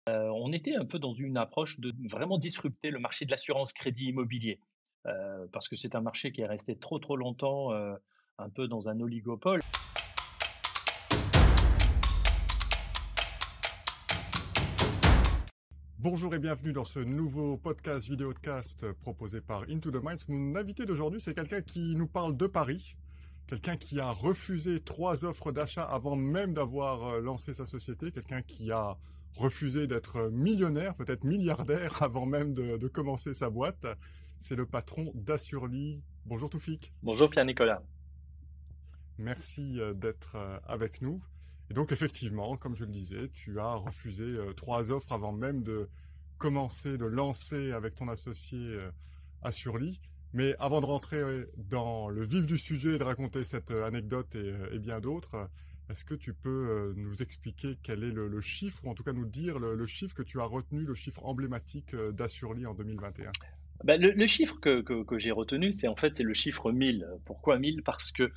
On était un peu dans une approche de vraiment disrupter le marché de l'assurance crédit immobilier, parce que c'est un marché qui est resté trop, trop longtemps, un peu dans un oligopole. Bonjour et bienvenue dans ce nouveau podcast vidéocast proposé par Into the Minds. Mon invité d'aujourd'hui, c'est quelqu'un qui nous parle de Paris, quelqu'un qui a refusé 3 offres d'achat avant même d'avoir lancé sa société, quelqu'un qui a refusé d'être millionnaire, peut-être milliardaire avant même de commencer sa boîte. C'est le patron d'Assurly. Bonjour Toufik. Bonjour Pierre-Nicolas. Merci d'être avec nous. Et donc effectivement, comme je le disais, tu as refusé 3 offres avant même de commencer, de lancer avec ton associé Assurly. Mais avant de rentrer dans le vif du sujet et de raconter cette anecdote et bien d'autres, est-ce que tu peux nous expliquer quel est le chiffre, ou en tout cas nous dire le chiffre que tu as retenu, le chiffre emblématique d'Assurly en 2021? Bah, le chiffre que j'ai retenu, c'est le chiffre 1000. Pourquoi 1000? Parce que,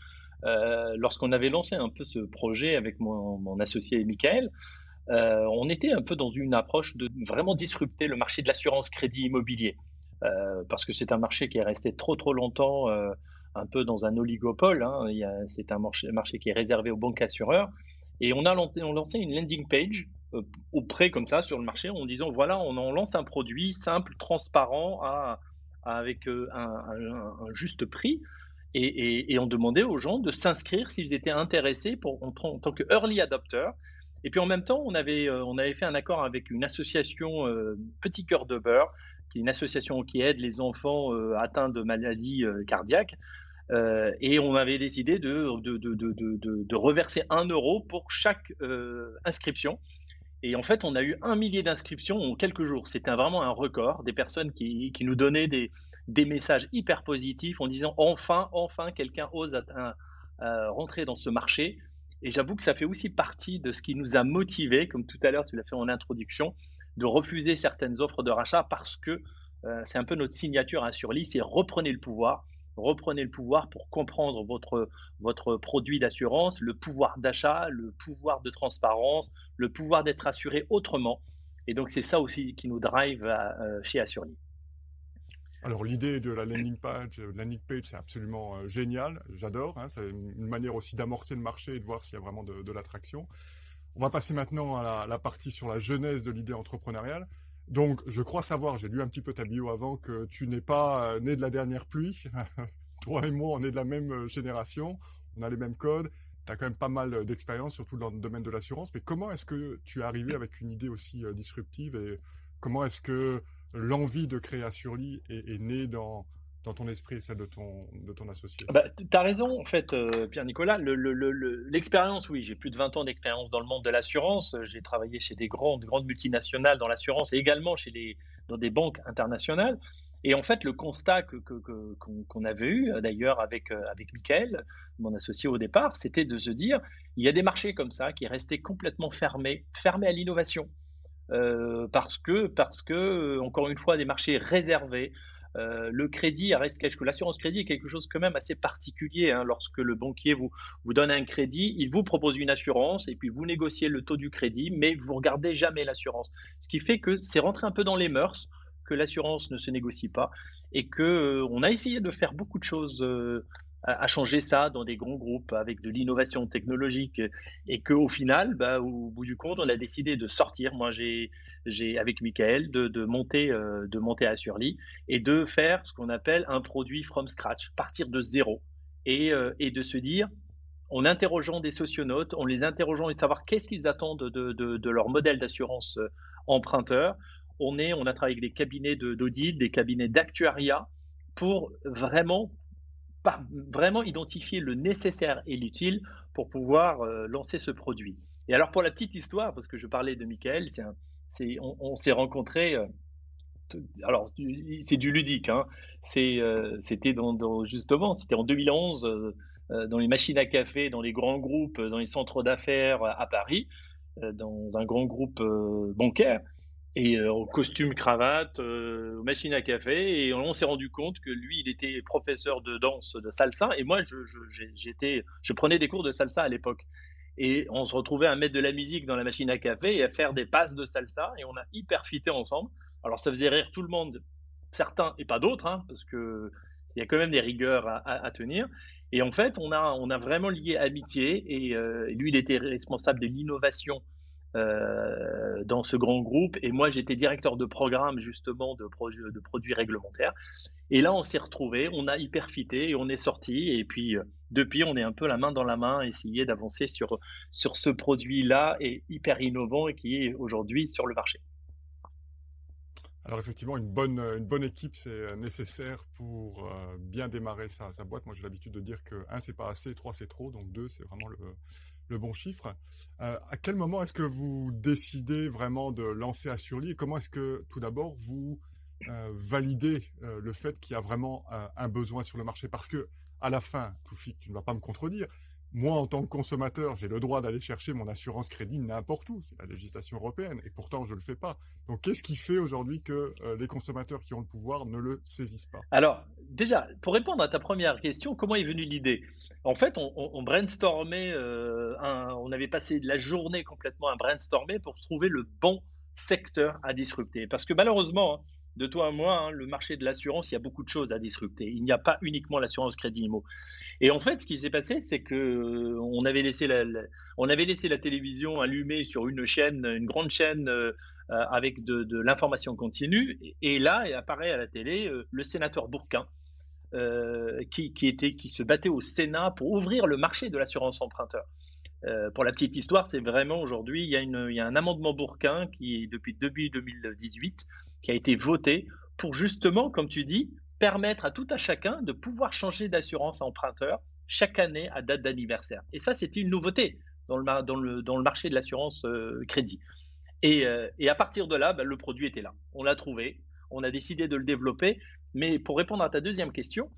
lorsqu'on avait lancé un peu ce projet avec mon associé Michael, on était un peu dans une approche de vraiment disrupter le marché de l'assurance crédit immobilier. Parce que c'est un marché qui est resté trop, trop longtemps, un peu dans un oligopole, hein. C'est un marché qui est réservé aux banques assureurs et on lancé une landing page, auprès comme ça sur le marché en disant: «Voilà, on lance un produit simple, transparent avec, un juste prix» et on demandait aux gens de s'inscrire s'ils étaient intéressés en tant que early adopter. Et puis en même temps, on avait fait un accord avec une association, Petit Cœur de Beurre, qui est une association qui aide les enfants, atteints de maladies, cardiaques, et on avait décidé de reverser 1 € pour chaque, inscription. Et en fait, on a eu 1 millier d'inscriptions en quelques jours. C'était vraiment un record, des personnes qui nous donnaient des messages hyper positifs en disant: «Enfin, enfin quelqu'un ose rentrer dans ce marché». Et j'avoue que ça fait aussi partie de ce qui nous a motivés, comme tout à l'heure tu l'as fait en introduction, de refuser certaines offres de rachat parce que, c'est un peu notre signature à Surly, c'est reprenez le pouvoir. Reprenez le pouvoir pour comprendre votre produit d'assurance, le pouvoir d'achat, le pouvoir de transparence, le pouvoir d'être assuré autrement. Et donc, c'est ça aussi qui nous drive chez Assurly. Alors l'idée de la landing page, c'est absolument génial, j'adore, hein, c'est une manière aussi d'amorcer le marché et de voir s'il y a vraiment de l'attraction. On va passer maintenant à la partie sur la genèse de l'idée entrepreneuriale. Donc je crois savoir, j'ai lu un petit peu ta bio avant, que tu n'es pas né de la dernière pluie. Toi et moi, on est de la même génération, on a les mêmes codes, tu as quand même pas mal d'expérience, surtout dans le domaine de l'assurance. Mais comment est-ce que tu es arrivé avec une idée aussi disruptive, et comment est-ce que l'envie de créer Assurly est née dans ton esprit et celle de ton associé? Bah, tu as raison, en fait, Pierre-Nicolas. L'expérience, oui, j'ai plus de 20 ans d'expérience dans le monde de l'assurance. J'ai travaillé chez des grandes multinationales dans l'assurance et également dans des banques internationales. Et en fait, le constat qu'on avait eu, d'ailleurs, avec Michael, mon associé au départ, c'était de se dire, il y a des marchés comme ça qui restaient complètement fermés à l'innovation. Parce que, encore une fois, des marchés réservés. Le crédit reste quelque chose, l'assurance crédit est quelque chose quand même assez particulier, hein. Lorsque le banquier vous donne un crédit, il vous propose une assurance et puis vous négociez le taux du crédit, mais vous regardez jamais l'assurance. Ce qui fait que c'est rentré un peu dans les mœurs que l'assurance ne se négocie pas et que, on a essayé de faire beaucoup de choses, à changer ça dans des grands groupes avec de l'innovation technologique, et qu'au final, bah, au bout du compte, on a décidé de sortir. Moi, j'ai avec Michael de monter Assurly et de faire ce qu'on appelle un produit from scratch, partir de zéro et de se dire, en interrogeant des socionautes, en les interrogeant et de savoir qu'est-ce qu'ils attendent de leur modèle d'assurance emprunteur. On a travaillé avec des cabinets d'audit, des cabinets d'actuariat pour vraiment identifier le nécessaire et l'utile pour pouvoir lancer ce produit. Et alors pour la petite histoire, parce que je parlais de Michael, on s'est rencontrés, alors c'est du ludique, hein. C'était justement, c'était en 2011, dans les machines à café, dans les grands groupes, dans les centres d'affaires à Paris, dans un grand groupe bancaire. Et en costume, cravate, machine à café, et on s'est rendu compte que lui, il était professeur de danse, de salsa, et moi je prenais des cours de salsa à l'époque. Et on se retrouvait à mettre de la musique dans la machine à café et à faire des passes de salsa et on a hyper fité ensemble. Alors ça faisait rire tout le monde, certains et pas d'autres, hein, parce que il y a quand même des rigueurs à tenir. Et en fait, on a vraiment lié amitié et lui, il était responsable de l'innovation dans ce grand groupe et moi, j'étais directeur de programme justement de produits réglementaires. Et là, on s'est retrouvés, on a hyper fité et on est sorti. Et puis, depuis, on est un peu la main dans la main, essayer d'avancer sur ce produit-là et hyper innovant et qui est aujourd'hui sur le marché. Alors effectivement, une bonne équipe, c'est nécessaire pour bien démarrer sa boîte. Moi, j'ai l'habitude de dire que un, c'est pas assez, trois, c'est trop, donc deux, c'est vraiment le bon chiffre. À quel moment est-ce que vous décidez vraiment de lancer Assurely et comment est-ce que, tout d'abord, vous validez le fait qu'il y a vraiment un besoin sur le marché? Parce que, à la fin, Toufik, tu ne vas pas me contredire, moi, en tant que consommateur, j'ai le droit d'aller chercher mon assurance crédit n'importe où. C'est la législation européenne. Et pourtant, je ne le fais pas. Donc, qu'est-ce qui fait aujourd'hui que les consommateurs qui ont le pouvoir ne le saisissent pas? Alors, déjà, pour répondre à ta première question, comment est venue l'idée? En fait, on brainstormait, on avait passé la journée complètement à brainstormer pour trouver le bon secteur à disrupter. Parce que malheureusement, hein, de toi à moi, hein, le marché de l'assurance, il y a beaucoup de choses à disrupter. Il n'y a pas uniquement l'assurance crédit immo. Et en fait, ce qui s'est passé, c'est que on avait laissé la télévision allumée sur une chaîne, une grande chaîne avec de l'information continue. Et là, il apparaît à la télé le sénateur Bourquin qui se battait au Sénat pour ouvrir le marché de l'assurance emprunteur. Pour la petite histoire, c'est vraiment aujourd'hui, il y a un amendement Bourquin qui est depuis début 2018 qui a été voté pour justement, comme tu dis, permettre à tout à chacun de pouvoir changer d'assurance emprunteur chaque année à date d'anniversaire. Et ça, c'était une nouveauté dans le marché de l'assurance crédit. Et à partir de là, bah, le produit était là. On l'a trouvé, on a décidé de le développer. Mais pour répondre à ta deuxième question,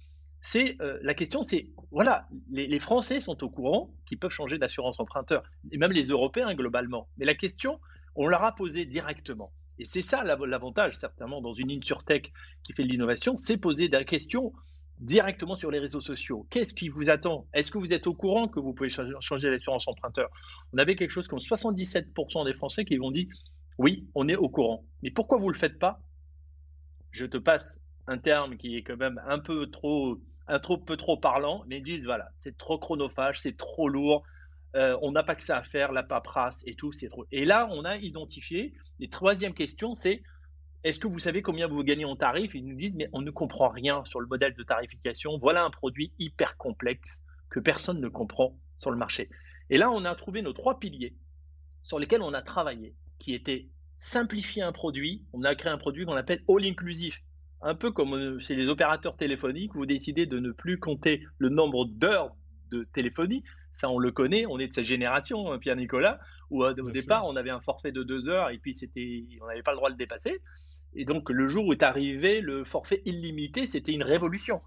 la question, c'est voilà, les Français sont au courant qu'ils peuvent changer d'assurance emprunteur, et même les Européens globalement. Mais la question, on leur a posé directement. Et c'est ça l'avantage, certainement, dans une InsurTech qui fait de l'innovation, c'est poser des questions directement sur les réseaux sociaux. Qu'est-ce qui vous attend? Est-ce que vous êtes au courant que vous pouvez changer d'assurance emprunteur? On avait quelque chose comme 77% des Français qui vont dire oui, on est au courant. Mais pourquoi vous ne le faites pas? Je te passe un terme qui est quand même peu trop parlant, mais ils disent voilà, c'est trop chronophage, c'est trop lourd, on n'a pas que ça à faire, la paperasse et tout, c'est trop. Et là, on a identifié. Les troisième question, c'est est-ce que vous savez combien vous gagnez en tarif? Ils nous disent mais on ne comprend rien sur le modèle de tarification. Voilà un produit hyper complexe que personne ne comprend sur le marché. Et là, on a trouvé nos trois piliers sur lesquels on a travaillé, qui étaient simplifier un produit. On a créé un produit qu'on appelle all inclusif. Un peu comme chez les opérateurs téléphoniques, vous décidez de ne plus compter le nombre d'heures de téléphonie. Ça, on le connaît, on est de cette génération, hein, Pierre-Nicolas, où au Bien sûr. départ, on avait un forfait de 2 heures et puis on n'avait pas le droit de le dépasser. Et donc, le jour où est arrivé le forfait illimité, c'était une révolution.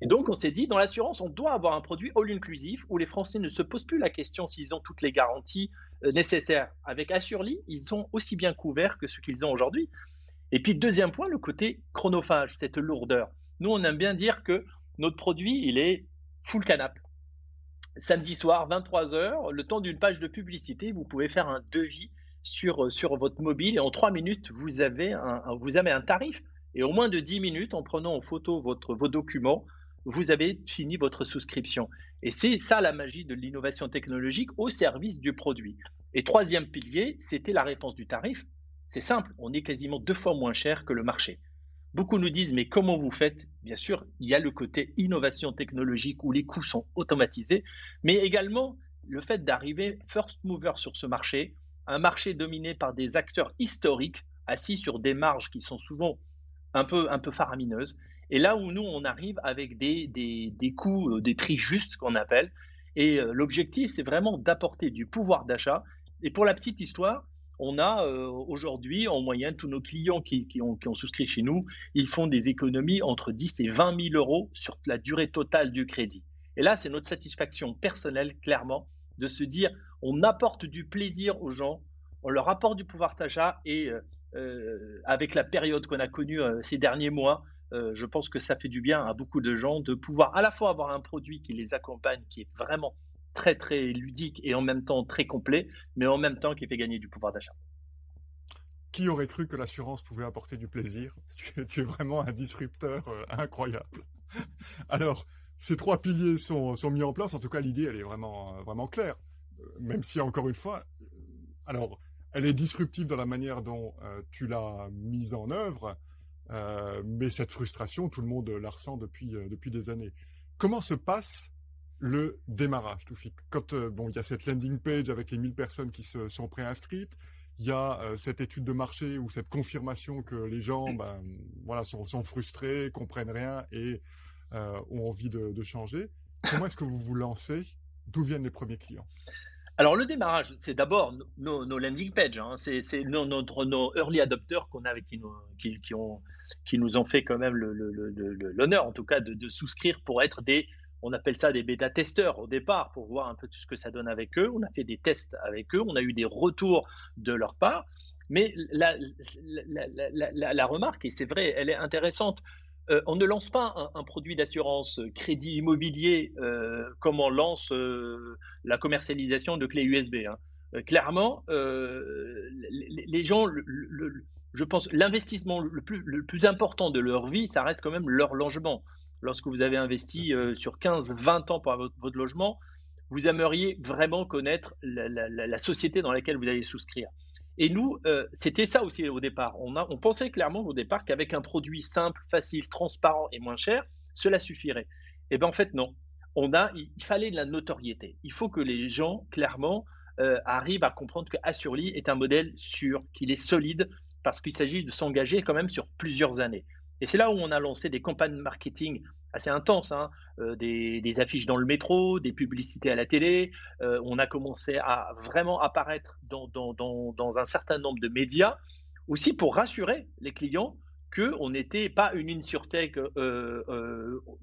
Et donc, on s'est dit, dans l'assurance, on doit avoir un produit all-inclusif où les Français ne se posent plus la question s'ils ont toutes les garanties nécessaires. Avec Assurely, ils sont aussi bien couverts que ce qu'ils ont aujourd'hui. Et puis, deuxième point, le côté chronophage, cette lourdeur. Nous, on aime bien dire que notre produit, il est full canap. Samedi soir, 23 heures, le temps d'une page de publicité, vous pouvez faire un devis sur votre mobile et en 3 minutes, vous avez un tarif. Et au moins de 10 minutes, en prenant en photo vos documents, vous avez fini votre souscription. Et c'est ça la magie de l'innovation technologique au service du produit. Et troisième pilier, c'était la réponse du tarif. C'est simple, on est quasiment 2 fois moins cher que le marché. Beaucoup nous disent, mais comment vous faites? Bien sûr, il y a le côté innovation technologique où les coûts sont automatisés, mais également le fait d'arriver first mover sur ce marché, un marché dominé par des acteurs historiques assis sur des marges qui sont souvent un peu faramineuses. Et là où nous, on arrive avec des coûts, des prix justes qu'on appelle. Et l'objectif, c'est vraiment d'apporter du pouvoir d'achat. Et pour la petite histoire, on a aujourd'hui, en moyenne, tous nos clients qui ont souscrit chez nous, ils font des économies entre 10 et 20 000 euros sur la durée totale du crédit. Et là, c'est notre satisfaction personnelle, clairement, de se dire, on apporte du plaisir aux gens, on leur apporte du pouvoir d'achat et avec la période qu'on a connue ces derniers mois, je pense que ça fait du bien à beaucoup de gens de pouvoir à la fois avoir un produit qui les accompagne, qui est vraiment très, très ludique et en même temps très complet, mais en même temps qui fait gagner du pouvoir d'achat. Qui aurait cru que l'assurance pouvait apporter du plaisir? Tu es vraiment un disrupteur, incroyable. Alors, ces 3 piliers sont mis en place. En tout cas, l'idée, elle est vraiment, vraiment claire. Même si, encore une fois, alors, elle est disruptive dans la manière dont tu l'as mise en œuvre, mais cette frustration, tout le monde la ressent depuis des années. Comment se passe le démarrage, Toufik? Quand bon, il y a cette landing page avec les 1000 personnes qui se sont préinscrites, il y a cette étude de marché ou cette confirmation que les gens, ben, voilà, sont frustrés, comprennent rien et ont envie de changer. Comment est-ce que vous vous lancez? D'où viennent les premiers clients? Alors le démarrage, c'est d'abord nos landing pages, hein. C'est nos early adopters qu'on a avec qui nous ont fait quand même l'honneur, en tout cas, de souscrire pour être on appelle ça des bêta-testeurs au départ, pour voir un peu tout ce que ça donne avec eux. On a fait des tests avec eux, on a eu des retours de leur part. Mais la remarque, et c'est vrai, elle est intéressante. On ne lance pas un produit d'assurance crédit immobilier comme on lance la commercialisation de clés USB, hein. Clairement, les gens, je pense, l'investissement le plus important de leur vie, ça reste quand même leur logement. Lorsque vous avez Bien investi sûr. sur 15-20 ans pour votre logement, vous aimeriez vraiment connaître la société dans laquelle vous allez souscrire. Et nous, c'était ça aussi au départ. On pensait clairement au départ qu'avec un produit simple, facile, transparent et moins cher, cela suffirait. Et bien en fait, non. Il fallait de la notoriété. Il faut que les gens, clairement, arrivent à comprendre que Assurly est un modèle sûr, qu'il est solide, parce qu'il s'agit de s'engager quand même sur plusieurs années. Et c'est là où on a lancé des campagnes marketing assez intenses, hein, des affiches dans le métro, des publicités à la télé. On a commencé à vraiment apparaître dans un certain nombre de médias, aussi pour rassurer les clients qu'on n'était pas une InsurTech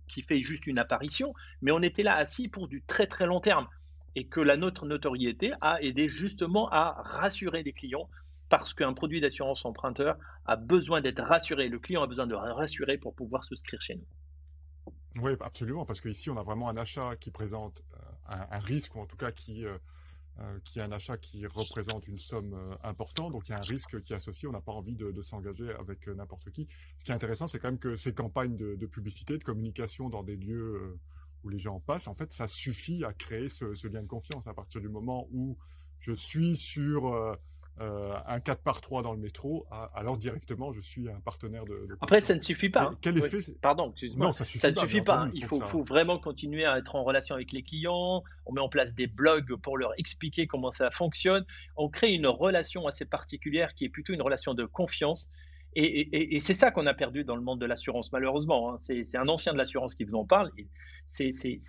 qui fait juste une apparition, mais on était là assis pour du très très long terme. Et que notre notoriété a aidé justement à rassurer les clients parce qu'un produit d'assurance emprunteur a besoin d'être rassuré. Le client a besoin de rassurer pour pouvoir souscrire chez nous. Oui, absolument, parce qu'ici, on a vraiment un achat qui présente un risque, ou en tout cas qui est un achat qui représente une somme importante, donc il y a un risque qui est associé, on n'a pas envie de s'engager avec n'importe qui. Ce qui est intéressant, c'est quand même que ces campagnes de publicité, de communication dans des lieux où les gens passent, en fait, ça suffit à créer ce lien de confiance. À partir du moment où je suis sur un 4x3 dans le métro, alors directement, je suis un partenaire de Après, ça ne confiance. suffit pas, hein. Quel Oui, effet pardon, Non, excuse-moi. ça Ça suffit ne pas, bien suffit pas, hein. entendu, il Il faut que faut ça... vraiment continuer à être en relation avec les clients. On met en place des blogs pour leur expliquer comment ça fonctionne. On crée une relation assez particulière qui est plutôt une relation de confiance. Et c'est ça qu'on a perdu dans le monde de l'assurance, malheureusement, hein. C'est un ancien de l'assurance qui vous en parle. Et c'est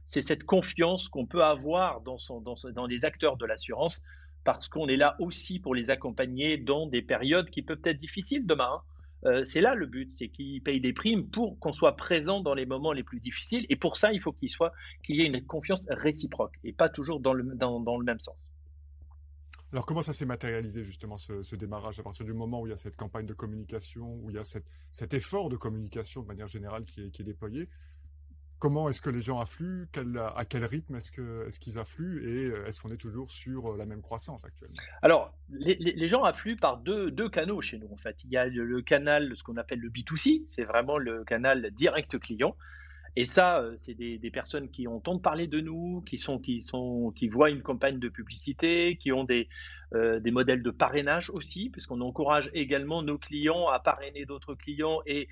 cette confiance qu'on peut avoir dans les acteurs de l'assurance parce qu'on est là aussi pour les accompagner dans des périodes qui peuvent être difficiles demain, hein. C'est là le but, c'est qu'ils payent des primes pour qu'on soit présent dans les moments les plus difficiles. Et pour ça, il faut qu'il y ait une confiance réciproque et pas toujours dans le même sens. Alors comment ça s'est matérialisé justement ce démarrage à partir du moment où il y a cette campagne de communication, où il y a cet effort de communication de manière générale qui est déployé? Comment est-ce que les gens affluent? À quel rythme est-ce qu'ils affluent? Et est-ce qu'on est toujours sur la même croissance actuellement? Alors, les gens affluent par deux canaux chez nous, en fait. Il y a le canal, ce qu'on appelle le B2C, c'est vraiment le canal direct client. Et ça, c'est des personnes qui entendent parler de nous, qui voient une campagne de publicité, qui ont des modèles de parrainage aussi, puisqu'on encourage également nos clients à parrainer d'autres clients et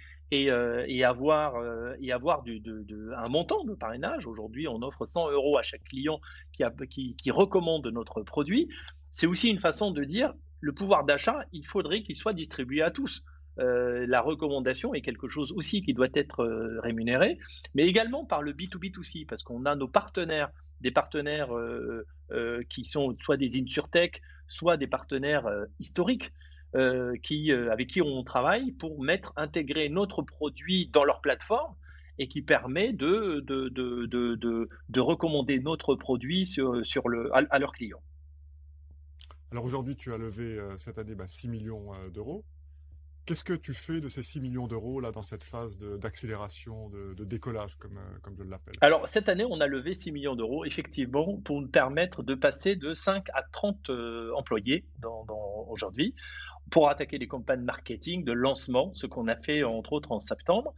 avoir un montant de parrainage. Aujourd'hui, on offre 100 € à chaque client qui recommande notre produit. C'est aussi une façon de dire, le pouvoir d'achat, il faudrait qu'il soit distribué à tous. La recommandation est quelque chose aussi qui doit être rémunéré, mais également par le B2B2C, parce qu'on a des partenaires qui sont soit des InsurTech, soit des partenaires historiques avec qui on travaille pour intégrer notre produit dans leur plateforme et qui permet de recommander notre produit à leurs clients. Alors aujourd'hui, tu as levé cette année 6 millions d'euros. Qu'est-ce que tu fais de ces 6 millions d'euros là dans cette phase d'accélération, de décollage comme je l'appelle? Alors, cette année, on a levé 6 millions d'euros, effectivement, pour nous permettre de passer de 5 à 30 employés aujourd'hui, pour attaquer les campagnes marketing de lancement, ce qu'on a fait entre autres en septembre.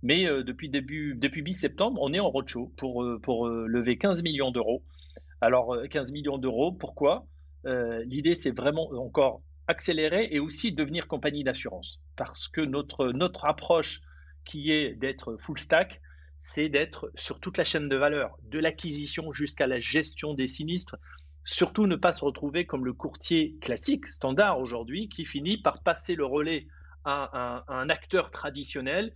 Mais depuis mi-septembre, on est en roadshow pour lever 15 millions d'euros. Alors, 15 millions d'euros, pourquoi? L'idée, c'est vraiment encore accélérer et aussi devenir compagnie d'assurance. Parce que notre approche qui est d'être full stack, c'est d'être sur toute la chaîne de valeur, de l'acquisition jusqu'à la gestion des sinistres. Surtout ne pas se retrouver comme le courtier classique, standard aujourd'hui, qui finit par passer le relais à un acteur traditionnel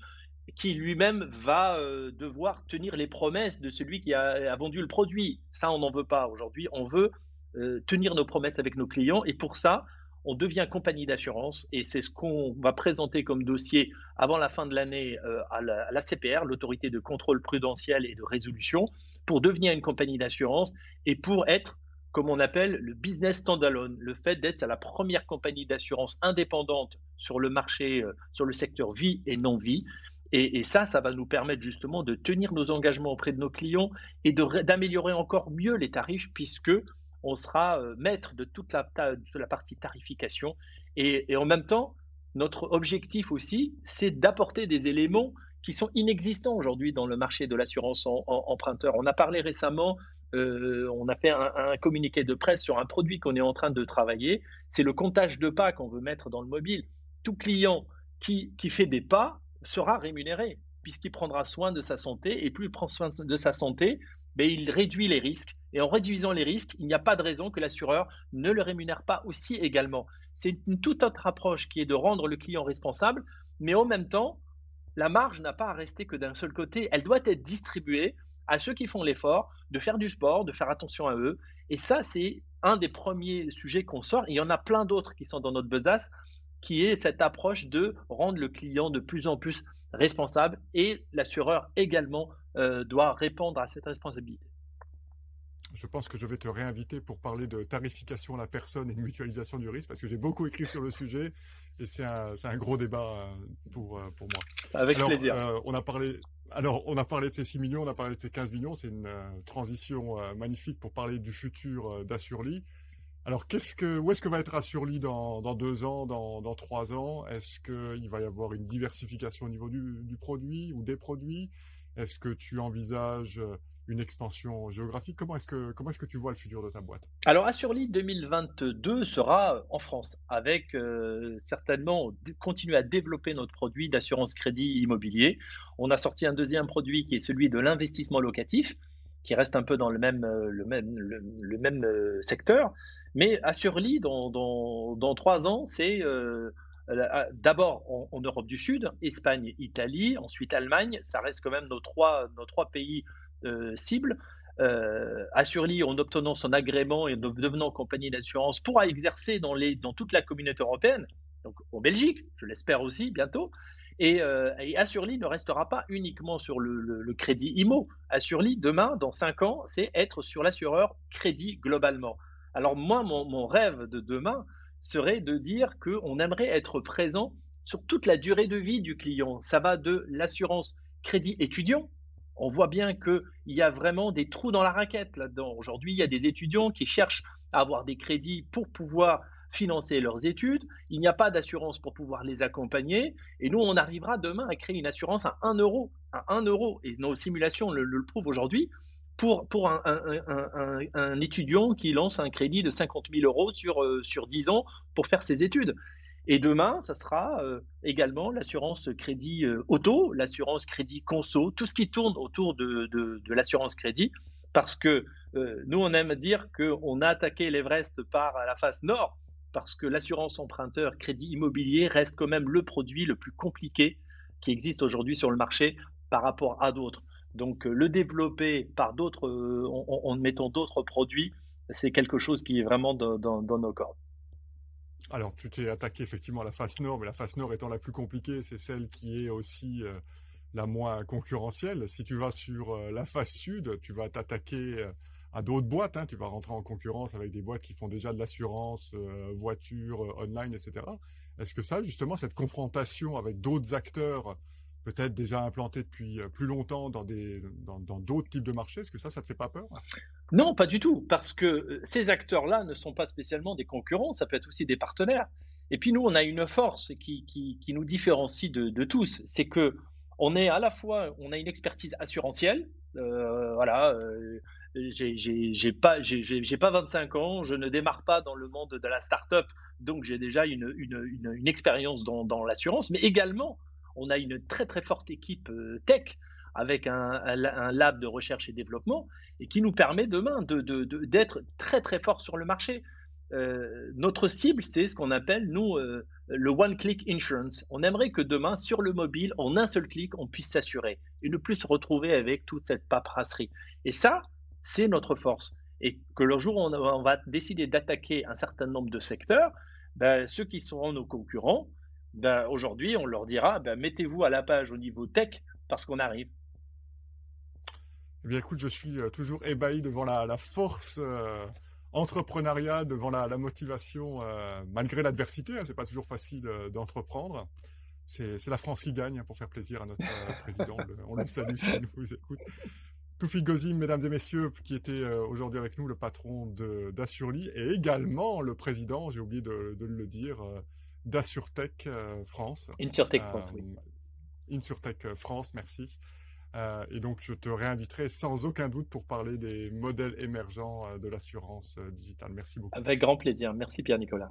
qui lui-même va devoir tenir les promesses de celui qui a vendu le produit. Ça, on n'en veut pas aujourd'hui. On veut tenir nos promesses avec nos clients et pour ça, on devient compagnie d'assurance et c'est ce qu'on va présenter comme dossier avant la fin de l'année à la CPR, l'autorité de contrôle prudentiel et de résolution, pour devenir une compagnie d'assurance et pour être, comme on appelle, le business standalone, le fait d'être la première compagnie d'assurance indépendante sur le marché, sur le secteur vie et non-vie. Et ça va nous permettre justement de tenir nos engagements auprès de nos clients et d'améliorer encore mieux les tarifs puisque on sera maître de toute de la partie tarification. Et en même temps, notre objectif aussi, c'est d'apporter des éléments qui sont inexistants aujourd'hui dans le marché de l'assurance emprunteur. On a parlé récemment, on a fait un communiqué de presse sur un produit qu'on est en train de travailler. C'est le comptage de pas qu'on veut mettre dans le mobile. Tout client qui fait des pas sera rémunéré puisqu'il prendra soin de sa santé et plus il prend soin de sa santé, ben, il réduit les risques. Et en réduisant les risques, il n'y a pas de raison que l'assureur ne le rémunère pas aussi également. C'est une toute autre approche qui est de rendre le client responsable, mais en même temps, la marge n'a pas à rester que d'un seul côté. Elle doit être distribuée à ceux qui font l'effort de faire du sport, de faire attention à eux. Et ça, c'est un des premiers sujets qu'on sort. Et il y en a plein d'autres qui sont dans notre besace, qui est cette approche de rendre le client de plus en plus responsable et l'assureur également doit répondre à cette responsabilité. Je pense que je vais te réinviter pour parler de tarification à la personne et de mutualisation du risque parce que j'ai beaucoup écrit sur le sujet et c'est un gros débat pour moi. Avec Alors, plaisir. on a parlé de ces 6 millions, on a parlé de ces 15 millions, c'est une transition magnifique pour parler du futur d'Assurly. Alors, où est-ce que va être Assurly dans 2 ans, dans 3 ans? Est-ce qu'il va y avoir une diversification au niveau du produit ou des produits? Est-ce que tu envisages une expansion géographique? Comment est-ce que tu vois le futur de ta boîte? Alors Assurly 2022 sera en France avec certainement continuer à développer notre produit d'assurance crédit immobilier. On a sorti un deuxième produit qui est celui de l'investissement locatif, qui reste un peu dans le même secteur. Mais Assurly, dans 3 ans, c'est d'abord en Europe du Sud, Espagne, Italie, ensuite Allemagne. Ça reste quand même nos trois pays cibles. Assurly, en obtenant son agrément et en devenant compagnie d'assurance, pourra exercer dans toute la communauté européenne, donc en Belgique, je l'espère aussi bientôt. Et Assurly ne restera pas uniquement sur le crédit IMO. Assurly, demain, dans 5 ans, c'est être sur l'assureur crédit globalement. Alors moi, mon rêve de demain serait de dire qu'on aimerait être présent sur toute la durée de vie du client. Ça va de l'assurance crédit étudiant. On voit bien qu'il y a vraiment des trous dans la raquette là-dedans. Aujourd'hui, il y a des étudiants qui cherchent à avoir des crédits pour pouvoir financer leurs études. Il n'y a pas d'assurance pour pouvoir les accompagner. Et nous, on arrivera demain à créer une assurance à 1 euro. À 1 euro. Et nos simulations le prouvent aujourd'hui. Pour un étudiant qui lance un crédit de 50 000 euros sur 10 ans pour faire ses études. Et demain, ça sera également l'assurance crédit auto, l'assurance crédit conso, tout ce qui tourne autour de l'assurance crédit, parce que nous, on aime dire qu'on a attaqué l'Everest par la face nord, parce que l'assurance emprunteur crédit immobilier reste quand même le produit le plus compliqué qui existe aujourd'hui sur le marché par rapport à d'autres. Donc, le développer par d'autres, en mettant d'autres produits, c'est quelque chose qui est vraiment dans nos cordes. Alors, tu t'es attaqué effectivement à la face nord, mais la face nord étant la plus compliquée, c'est celle qui est aussi la moins concurrentielle. Si tu vas sur la face sud, tu vas t'attaquer à d'autres boîtes, hein. Tu vas rentrer en concurrence avec des boîtes qui font déjà de l'assurance, voiture, online, etc. Est-ce que ça, justement, cette confrontation avec d'autres acteurs, peut-être déjà implantés depuis plus longtemps dans d'autres types de marchés, est-ce que ça te fait pas peur? Non, pas du tout, parce que ces acteurs-là ne sont pas spécialement des concurrents, ça peut être aussi des partenaires. Et puis nous, on a une force qui nous différencie de tous, c'est que on est à la fois, on a une expertise assurantielle, voilà, j'ai pas 25 ans, je ne démarre pas dans le monde de la start-up, donc j'ai déjà une expérience dans l'assurance, mais également, on a une très très forte équipe tech avec un lab de recherche et développement et qui nous permet demain d'être très très fort sur le marché. Notre cible, c'est ce qu'on appelle, nous, le one-click insurance. On aimerait que demain, sur le mobile, en un seul clic, on puisse s'assurer et ne plus se retrouver avec toute cette paperasserie. Et ça, c'est notre force. Et que le jour où on va décider d'attaquer un certain nombre de secteurs, ben, ceux qui seront nos concurrents, ben, aujourd'hui, on leur dira, ben, mettez-vous à la page au niveau tech parce qu'on arrive. Eh bien, écoute, je suis toujours ébahi devant la force entrepreneuriale, devant la motivation, malgré l'adversité, hein, c'est pas toujours facile d'entreprendre. C'est la France qui gagne, hein, pour faire plaisir à notre président. On le salue s'il nous écoute. Toufik Gozim, mesdames et messieurs, qui était aujourd'hui avec nous, le patron d'Assurly, et également le président, j'ai oublié de le dire, d'AssurTech France. InsurTech France, oui. InsurTech France, merci. Et donc, je te réinviterai sans aucun doute pour parler des modèles émergents de l'assurance digitale. Merci beaucoup. Avec grand plaisir. Merci Pierre-Nicolas.